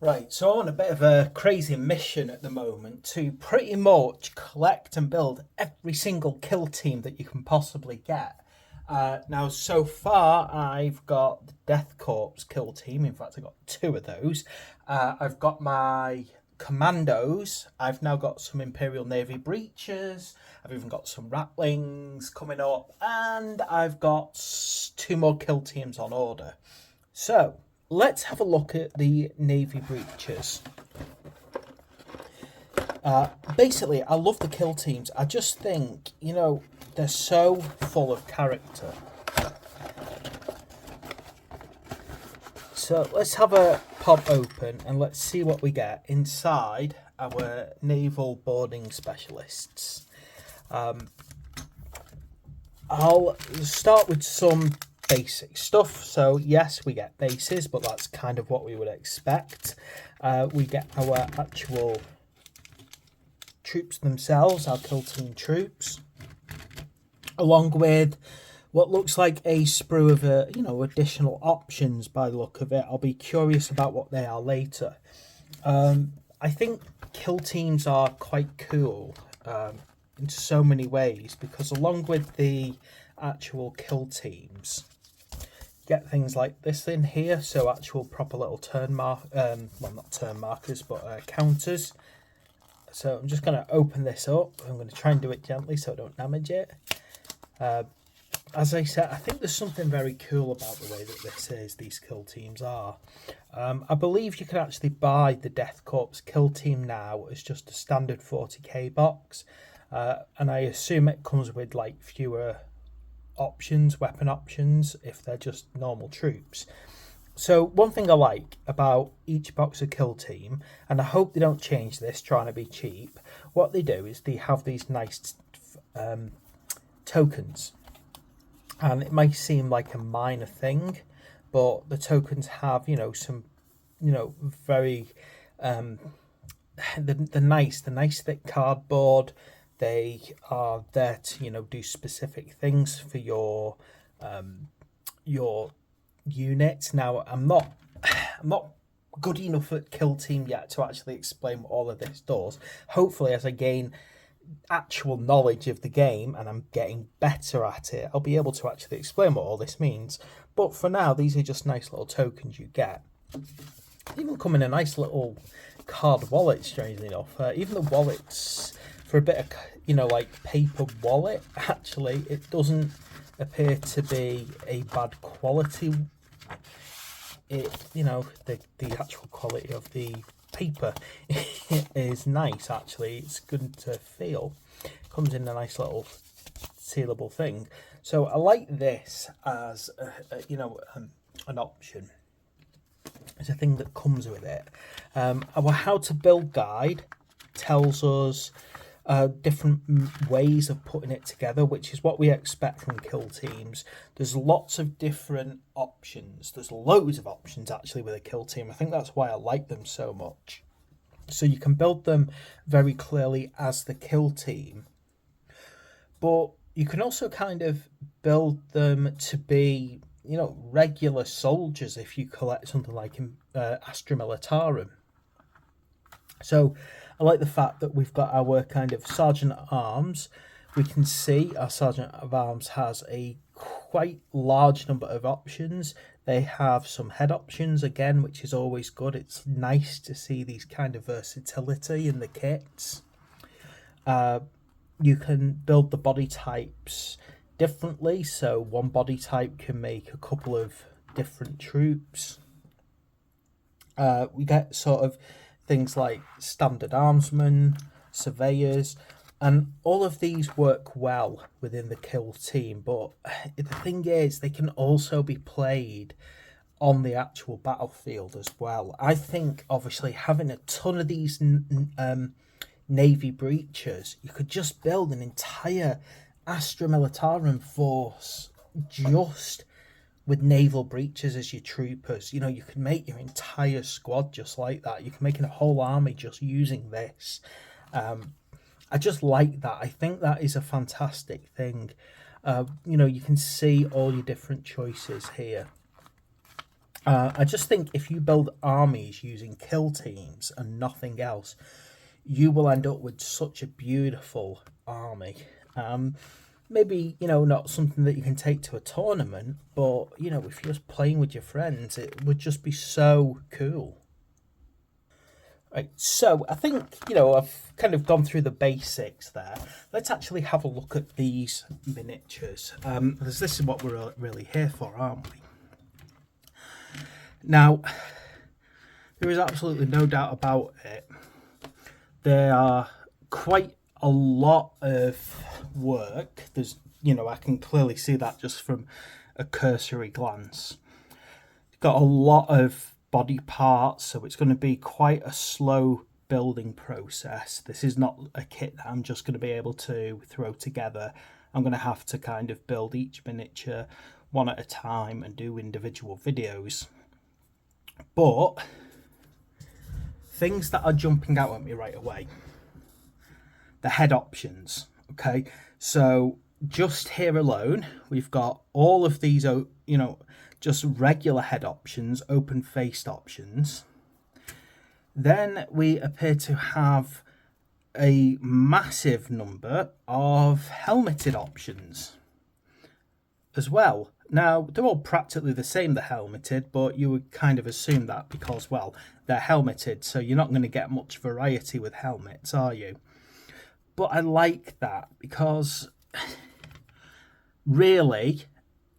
Right, so I'm on a bit of a crazy mission at the moment to pretty much collect and build every single kill team that you can possibly get. Now, so far, I've got the Death Corps kill team. In fact, I've got two of those. I've got my commandos. I've now got some Imperial Navy breaches. I've even got some Ratlings coming up. And I've got two more kill teams on order. So, let's have a look at the Navy breaches. Basically, I love the kill teams. I just think, they're so full of character. So let's have a pop open and let's see what we get inside our naval boarding specialists. I'll start with some basic stuff. So yes, we get bases, but that's kind of what we would expect. We get our actual troops themselves, our kill team troops, along with what looks like a sprue of additional options by the look of it. I'll be curious about what they are later. I think kill teams are quite cool in so many ways, because along with the actual kill teams, get things like this in here, so actual proper little turn not turn markers, but counters. So I'm just going to open this up. I'm going to try and do it gently so I don't damage it. As I said, I think there's something very cool about the way that these kill teams are. I believe you can actually buy the Death Corps kill team now as just a standard 40k box. And I assume it comes with like fewer options, weapon options, if they're just normal troops. So one thing I like about each box of kill team, and I hope they don't change this trying to be cheap, what they do is they have these nice tokens. And it might seem like a minor thing, but the tokens have, some, very the nice thick cardboard. They are there to, do specific things for your unit. Now, I'm not good enough at kill team yet to actually explain what all of this does. Hopefully, as I gain actual knowledge of the game and I'm getting better at it, I'll be able to actually explain what all this means. But for now, these are just nice little tokens you get. They even come in a nice little card wallet, strangely enough. Even the wallets, for a bit of, like paper wallet, actually, it doesn't appear to be a bad quality. The actual quality of the paper is nice, actually. It's good to feel. Comes in a nice little sealable thing. So I like this as an option. It's a thing that comes with it. Our how to build guide tells us different ways of putting it together, which is what we expect from kill teams. There's lots of different options. There's loads of options actually with a kill team. I think that's why I like them so much. So you can build them very clearly as the kill team, but you can also kind of build them to be, regular soldiers if you collect something like Astra Militarum. So I like the fact that we've got our kind of Sergeant at Arms. We can see our Sergeant of Arms has a quite large number of options. They have some head options again, which is always good. It's nice to see these kind of versatility in the kits. You can build the body types differently, so one body type can make a couple of different troops. We get sort of things like standard armsmen, surveyors, and all of these work well within the kill team. But the thing is, they can also be played on the actual battlefield as well. I think, obviously, having a ton of these Navy breaches, you could just build an entire Astra Militarum force just with naval breaches as your troopers. You can make your entire squad just like that. You can make a whole army just using this. I just like that. I think that is a fantastic thing. You can see all your different choices here. I just think if you build armies using kill teams and nothing else, you will end up with such a beautiful army. Maybe, not something that you can take to a tournament, but, if you're just playing with your friends, it would just be so cool. Right, so I think, I've kind of gone through the basics there. Let's actually have a look at these miniatures, because this is what we're really here for, aren't we? Now, there is absolutely no doubt about it. They are quite a lot of work. There's, I can clearly see that just from a cursory glance. Got a lot of body parts, so it's going to be quite a slow building process. This is not a kit that I'm just going to be able to throw together. I'm going to have to kind of build each miniature one at a time and do individual videos. But things that are jumping out at me right away, the head options. Okay, so just here alone, we've got all of these, just regular head options, open faced options. Then we appear to have a massive number of helmeted options as well. Now, they're all practically the same, the helmeted, but you would kind of assume that because, well, they're helmeted, so you're not going to get much variety with helmets, are you? But I like that because really,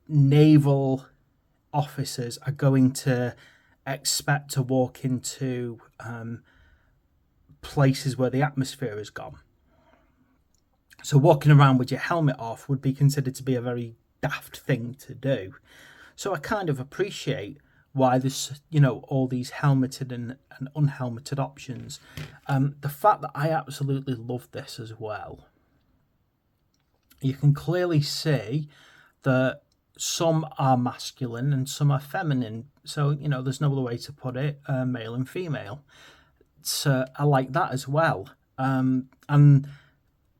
naval officers are going to expect to walk into places where the atmosphere is gone. So walking around with your helmet off would be considered to be a very daft thing to do. So I kind of appreciate why there's, all these helmeted and unhelmeted options. The fact that I absolutely love this as well. You can clearly see that some are masculine and some are feminine. So, there's no other way to put it, male and female. So I like that as well. And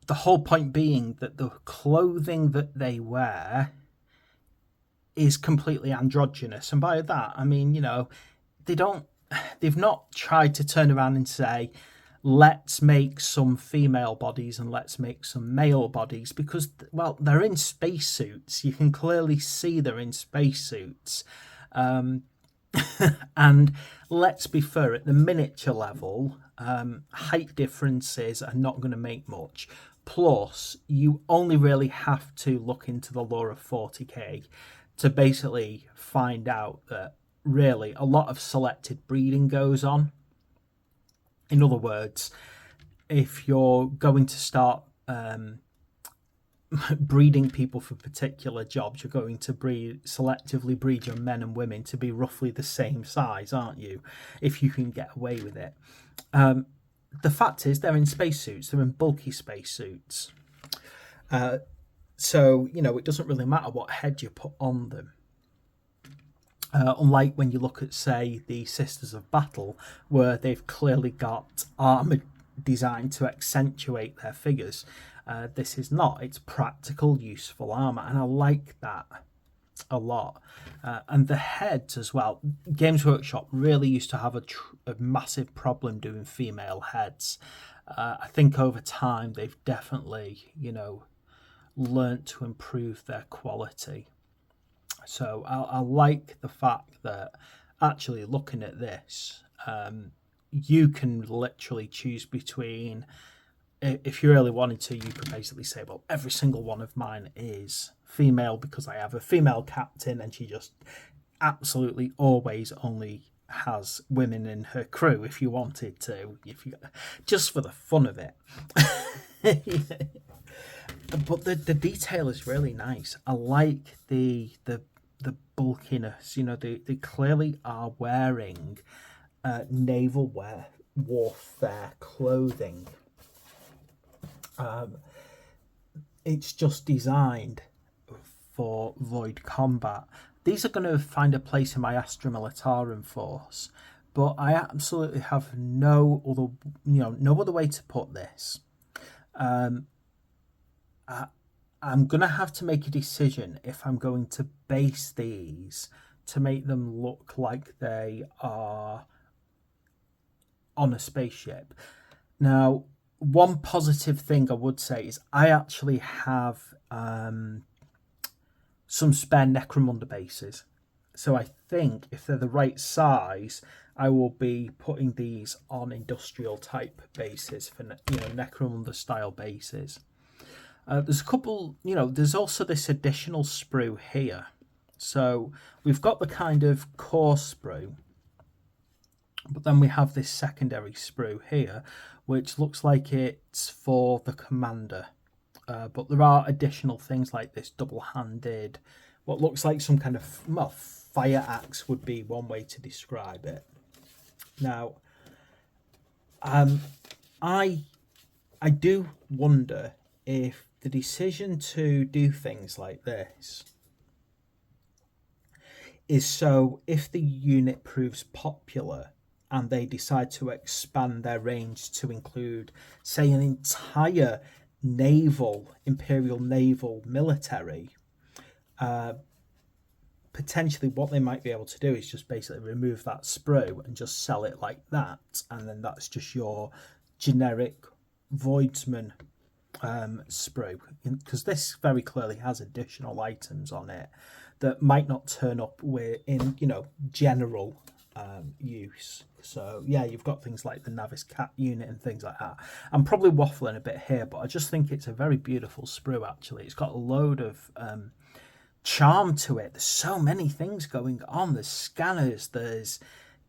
the whole point being that the clothing that they wear is completely androgynous. And by that, I mean, they've not tried to turn around and say, let's make some female bodies and let's make some male bodies, because, well, they're in spacesuits. You can clearly see they're in spacesuits. And let's be fair, at the miniature level, height differences are not going to make much. Plus, you only really have to look into the lore of 40k to basically find out that really a lot of selected breeding goes on. In other words, if you're going to start breeding people for particular jobs, you're going to selectively breed your men and women to be roughly the same size, aren't you? If you can get away with it. The fact is, they're in spacesuits. They're in bulky spacesuits. So, it doesn't really matter what head you put on them. Unlike when you look at, say, the Sisters of Battle, where they've clearly got armour designed to accentuate their figures. This is not. It's practical, useful armour, and I like that a lot. And the heads as well. Games Workshop really used to have a massive problem doing female heads. I think over time they've definitely, learnt to improve their quality. So I like the fact that actually looking at this, you can literally choose between, if you really wanted to, you could basically say, well, every single one of mine is female because I have a female captain and she just absolutely always only has women in her crew if you wanted to, just for the fun of it. But the detail is really nice. I like the bulkiness. They clearly are wearing naval warfare clothing. It's just designed for void combat. These are going to find a place in my Astra Militarum force, but I absolutely have no other way to put this. I'm going to have to make a decision if I'm going to base these to make them look like they are on a spaceship. Now, one positive thing I would say is I actually have some spare Necromunda bases. So I think if they're the right size, I will be putting these on industrial type bases for Necromunda style bases. There's a couple, there's also this additional sprue here. So we've got the kind of core sprue, but then we have this secondary sprue here, which looks like it's for the commander. But there are additional things like this double-handed, what looks like some kind of, well, fire axe would be one way to describe it. Now, I do wonder if the decision to do things like this is so if the unit proves popular and they decide to expand their range to include, say, an entire Imperial naval military, potentially what they might be able to do is just basically remove that sprue and just sell it like that, and then that's just your generic Voidsman sprue, because this very clearly has additional items on it that might not turn up in general use. So yeah, you've got things like the Navis Cat unit and things like that. I'm probably waffling a bit here, but I just think it's a very beautiful sprue. Actually, it's got a load of charm to it. There's so many things going on. There's scanners, there's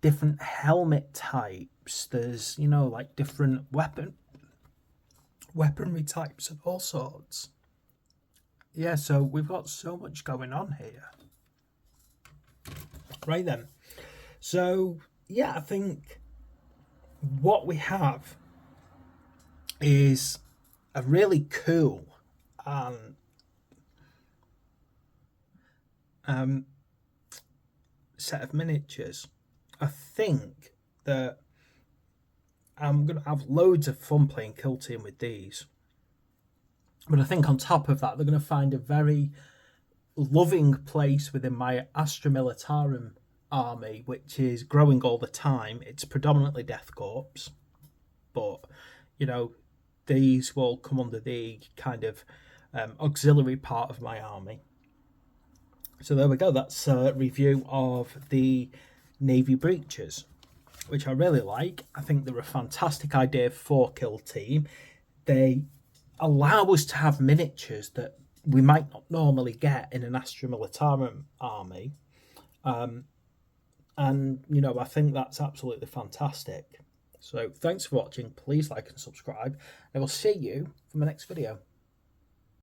different helmet types, there's like different weaponry types and all sorts. Yeah, so we've got so much going on here. Right then. So yeah, I think what we have is a really cool set of miniatures. I think that I'm going to have loads of fun playing Kill Team with these. But I think on top of that, they're going to find a very loving place within my Astra Militarum army, which is growing all the time. It's predominantly Death Corps, but these will come under the kind of auxiliary part of my army. So there we go. That's a review of the Navy Breaches, which I really like. I think they're a fantastic idea for Kill Team. They allow us to have miniatures that we might not normally get in an Astra Militarum army. And I think that's absolutely fantastic. So thanks for watching. Please like and subscribe. I will see you for my next video.